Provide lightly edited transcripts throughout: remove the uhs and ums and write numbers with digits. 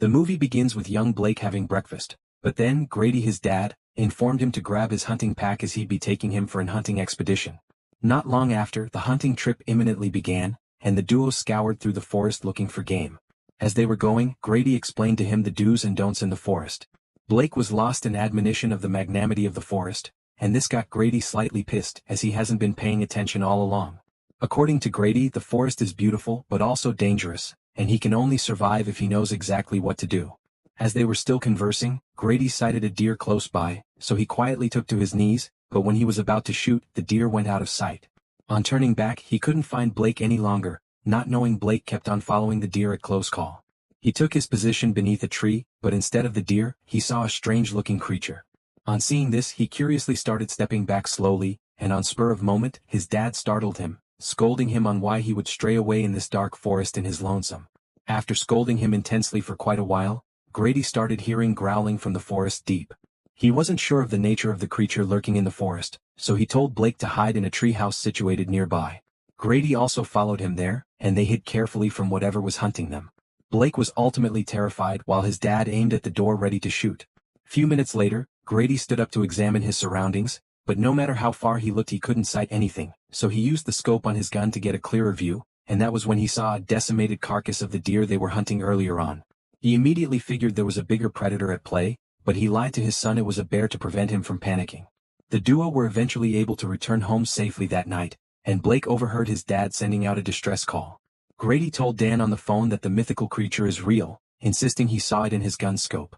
The movie begins with young Blake having breakfast, but then Grady, his dad, informed him to grab his hunting pack as he'd be taking him for an hunting expedition. Not long after, the hunting trip imminently began, and the duo scoured through the forest looking for game. As they were going, Grady explained to him the do's and don'ts in the forest. Blake was lost in admonition of the magnanimity of the forest, and this got Grady slightly pissed as he hasn't been paying attention all along. According to Grady, the forest is beautiful but also dangerous, and he can only survive if he knows exactly what to do. As they were still conversing, Grady sighted a deer close by, so he quietly took to his knees, but when he was about to shoot, the deer went out of sight. On turning back, he couldn't find Blake any longer, not knowing Blake kept on following the deer at close call. He took his position beneath a tree, but instead of the deer, he saw a strange-looking creature. On seeing this, he curiously started stepping back slowly, and on spur of moment, his dad startled him, scolding him on why he would stray away in this dark forest in his lonesome. After scolding him intensely for quite a while, Grady started hearing growling from the forest deep. He wasn't sure of the nature of the creature lurking in the forest, so he told Blake to hide in a treehouse situated nearby. Grady also followed him there, and they hid carefully from whatever was hunting them. Blake was ultimately terrified while his dad aimed at the door ready to shoot. Few minutes later, Grady stood up to examine his surroundings, but no matter how far he looked he couldn't sight anything, so he used the scope on his gun to get a clearer view, and that was when he saw a decimated carcass of the deer they were hunting earlier on. He immediately figured there was a bigger predator at play, but he lied to his son it was a bear to prevent him from panicking. The duo were eventually able to return home safely that night, and Blake overheard his dad sending out a distress call. Grady told Dan on the phone that the mythical creature is real, insisting he saw it in his gun scope.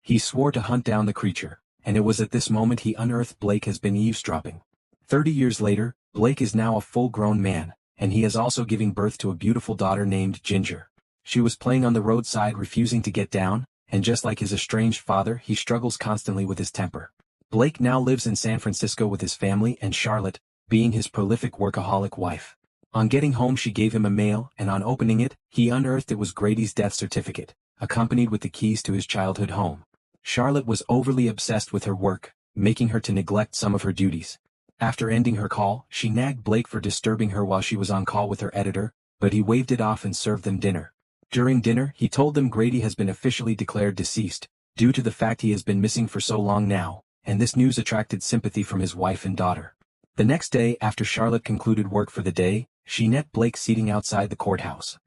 He swore to hunt down the creature, and it was at this moment he unearthed Blake has been eavesdropping. 30 years later, Blake is now a full-grown man, and he is also giving birth to a beautiful daughter named Ginger. She was playing on the roadside refusing to get down, and just like his estranged father, he struggles constantly with his temper. Blake now lives in San Francisco with his family and Charlotte, being his prolific workaholic wife. On getting home she gave him a mail, and on opening it, he unearthed it was Grady's death certificate, accompanied with the keys to his childhood home. Charlotte was overly obsessed with her work, making her to neglect some of her duties. After ending her call, she nagged Blake for disturbing her while she was on call with her editor, but he waved it off and served them dinner. During dinner, he told them Grady has been officially declared deceased, due to the fact he has been missing for so long now, and this news attracted sympathy from his wife and daughter. The next day, after Charlotte concluded work for the day, she met Blake seating outside the courthouse.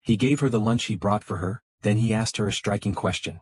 He gave her the lunch he brought for her, then he asked her a striking question.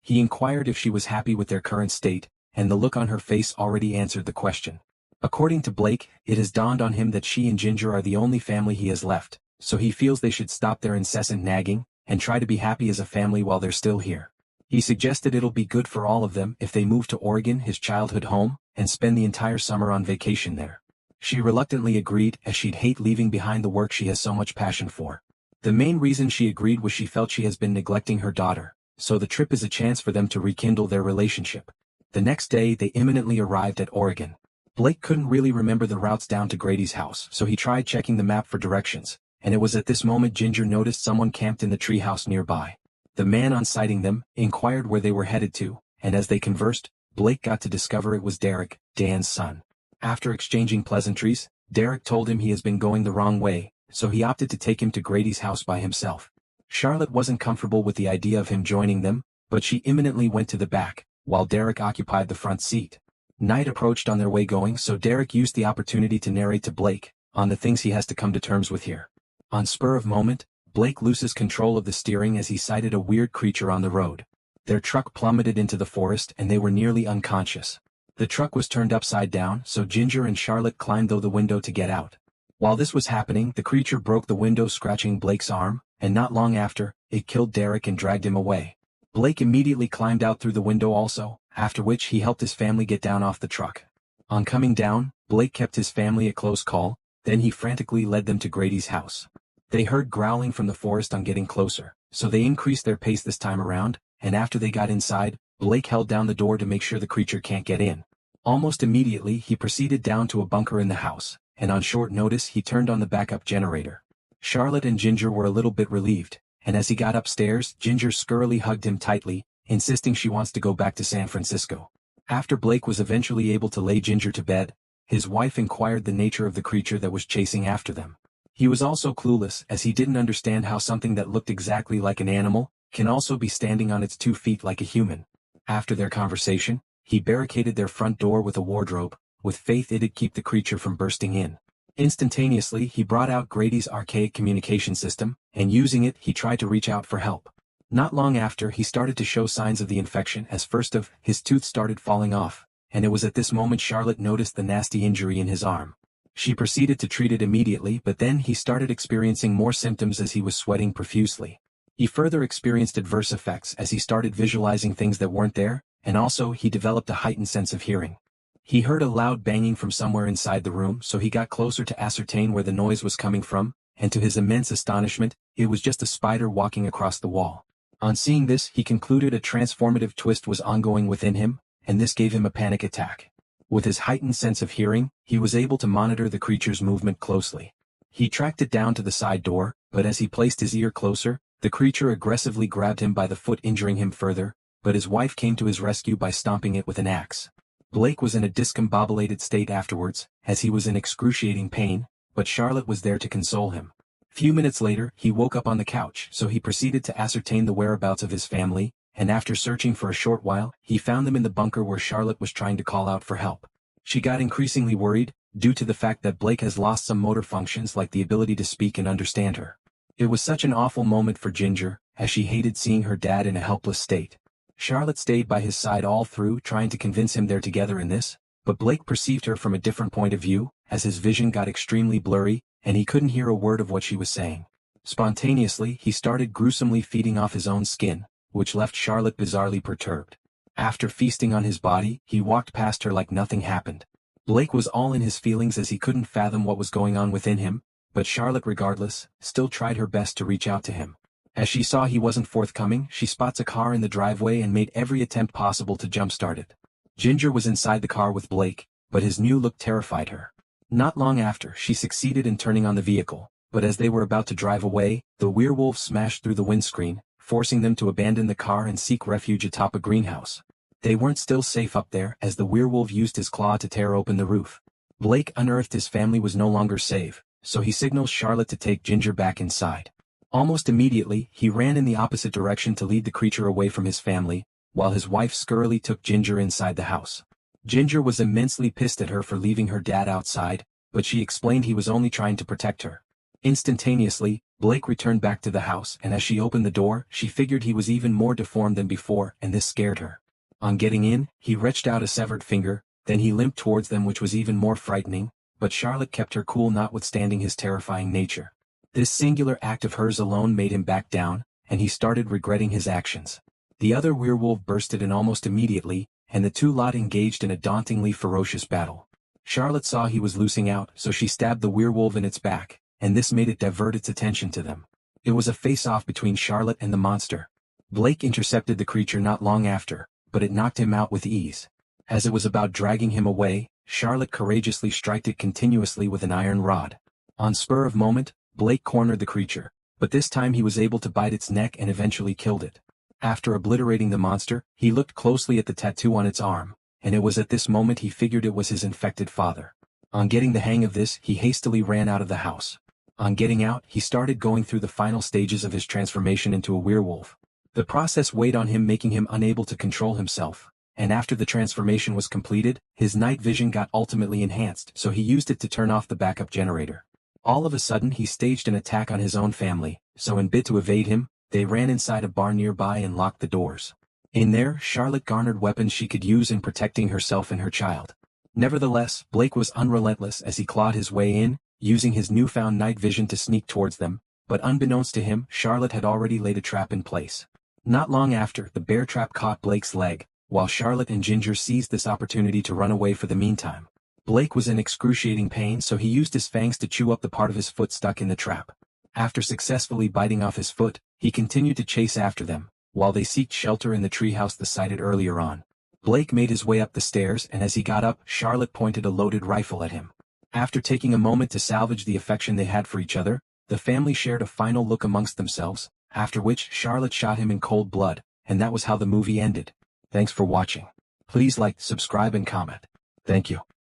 He inquired if she was happy with their current state, and the look on her face already answered the question. According to Blake, it has dawned on him that she and Ginger are the only family he has left, so he feels they should stop their incessant nagging, and try to be happy as a family while they're still here. He suggested it'll be good for all of them if they move to Oregon, his childhood home, and spend the entire summer on vacation there. She reluctantly agreed as she'd hate leaving behind the work she has so much passion for. The main reason she agreed was she felt she has been neglecting her daughter, so the trip is a chance for them to rekindle their relationship. The next day they imminently arrived at Oregon. Blake couldn't really remember the routes down to Grady's house, so he tried checking the map for directions, and it was at this moment Ginger noticed someone camped in the treehouse nearby. The man on sighting them, inquired where they were headed to, and as they conversed, Blake got to discover it was Derek, Dan's son. After exchanging pleasantries, Derek told him he has been going the wrong way, so he opted to take him to Grady's house by himself. Charlotte wasn't comfortable with the idea of him joining them, but she imminently went to the back, while Derek occupied the front seat. Night approached on their way going, so Derek used the opportunity to narrate to Blake on the things he has to come to terms with here. On spur of moment, Blake loses control of the steering as he sighted a weird creature on the road. Their truck plummeted into the forest and they were nearly unconscious. The truck was turned upside down, so Ginger and Charlotte climbed through the window to get out. While this was happening, the creature broke the window, scratching Blake's arm, and not long after, it killed Derek and dragged him away. Blake immediately climbed out through the window also, after which he helped his family get down off the truck. On coming down, Blake kept his family at close call, then he frantically led them to Grady's house. They heard growling from the forest on getting closer, so they increased their pace this time around, and after they got inside, Blake held down the door to make sure the creature can't get in. Almost immediately he proceeded down to a bunker in the house, and on short notice he turned on the backup generator. Charlotte and Ginger were a little bit relieved, and as he got upstairs, Ginger scurrily hugged him tightly, insisting she wants to go back to San Francisco. After Blake was eventually able to lay Ginger to bed, his wife inquired the nature of the creature that was chasing after them. He was also clueless as he didn't understand how something that looked exactly like an animal can also be standing on its 2 feet like a human. After their conversation, he barricaded their front door with a wardrobe, with faith it'd keep the creature from bursting in. Instantaneously he brought out Grady's archaic communication system, and using it he tried to reach out for help. Not long after he started to show signs of the infection as first of his tooth started falling off, and it was at this moment Charlotte noticed the nasty injury in his arm. She proceeded to treat it immediately, but then he started experiencing more symptoms as he was sweating profusely. He further experienced adverse effects as he started visualizing things that weren't there, and also he developed a heightened sense of hearing. He heard a loud banging from somewhere inside the room, so he got closer to ascertain where the noise was coming from, and to his immense astonishment, it was just a spider walking across the wall. On seeing this, he concluded a transformative twist was ongoing within him, and this gave him a panic attack. With his heightened sense of hearing, he was able to monitor the creature's movement closely. He tracked it down to the side door, but as he placed his ear closer, the creature aggressively grabbed him by the foot, injuring him further, but his wife came to his rescue by stomping it with an axe. Blake was in a discombobulated state afterwards, as he was in excruciating pain, but Charlotte was there to console him. Few minutes later, he woke up on the couch, so he proceeded to ascertain the whereabouts of his family, and after searching for a short while, he found them in the bunker where Charlotte was trying to call out for help. She got increasingly worried, due to the fact that Blake has lost some motor functions like the ability to speak and understand her. It was such an awful moment for Ginger, as she hated seeing her dad in a helpless state. Charlotte stayed by his side all through, trying to convince him they're together in this, but Blake perceived her from a different point of view, as his vision got extremely blurry, and he couldn't hear a word of what she was saying. Spontaneously, he started gruesomely feeding off his own skin, which left Charlotte bizarrely perturbed. After feasting on his body, he walked past her like nothing happened. Blake was all in his feelings as he couldn't fathom what was going on within him, but Charlotte, regardless, still tried her best to reach out to him. As she saw he wasn't forthcoming, she spots a car in the driveway and made every attempt possible to jumpstart it. Ginger was inside the car with Blake, but his new look terrified her. Not long after, she succeeded in turning on the vehicle, but as they were about to drive away, the werewolf smashed through the windscreen, forcing them to abandon the car and seek refuge atop a greenhouse. They weren't still safe up there, as the werewolf used his claw to tear open the roof. Blake unearthed his family was no longer safe, so he signals Charlotte to take Ginger back inside. Almost immediately, he ran in the opposite direction to lead the creature away from his family, while his wife scurrily took Ginger inside the house. Ginger was immensely pissed at her for leaving her dad outside, but she explained he was only trying to protect her. Instantaneously, Blake returned back to the house, and as she opened the door, she figured he was even more deformed than before, and this scared her. On getting in, he reached out a severed finger, then he limped towards them, which was even more frightening, but Charlotte kept her cool notwithstanding his terrifying nature. This singular act of hers alone made him back down, and he started regretting his actions. The other werewolf bursted in almost immediately, and the two lot engaged in a dauntingly ferocious battle. Charlotte saw he was losing out, so she stabbed the werewolf in its back, and this made it divert its attention to them. It was a face-off between Charlotte and the monster. Blake intercepted the creature not long after, but it knocked him out with ease. As it was about dragging him away, Charlotte courageously struck it continuously with an iron rod. On spur of moment, Blake cornered the creature, but this time he was able to bite its neck and eventually killed it. After obliterating the monster, he looked closely at the tattoo on its arm, and it was at this moment he figured it was his infected father. On getting the hang of this, he hastily ran out of the house. On getting out, he started going through the final stages of his transformation into a werewolf. The process weighed on him, making him unable to control himself, and after the transformation was completed, his night vision got ultimately enhanced, so he used it to turn off the backup generator. All of a sudden he staged an attack on his own family, so in bid to evade him, they ran inside a bar nearby and locked the doors. In there, Charlotte garnered weapons she could use in protecting herself and her child. Nevertheless, Blake was unrelentless as he clawed his way in, using his newfound night vision to sneak towards them, but unbeknownst to him, Charlotte had already laid a trap in place. Not long after, the bear trap caught Blake's leg, while Charlotte and Ginger seized this opportunity to run away for the meantime. Blake was in excruciating pain, so he used his fangs to chew up the part of his foot stuck in the trap. After successfully biting off his foot, he continued to chase after them, while they sought shelter in the treehouse they sighted earlier on. Blake made his way up the stairs, and as he got up, Charlotte pointed a loaded rifle at him. After taking a moment to salvage the affection they had for each other, the family shared a final look amongst themselves, after which Charlotte shot him in cold blood, and that was how the movie ended. Thanks for watching. Please like, subscribe and comment. Thank you.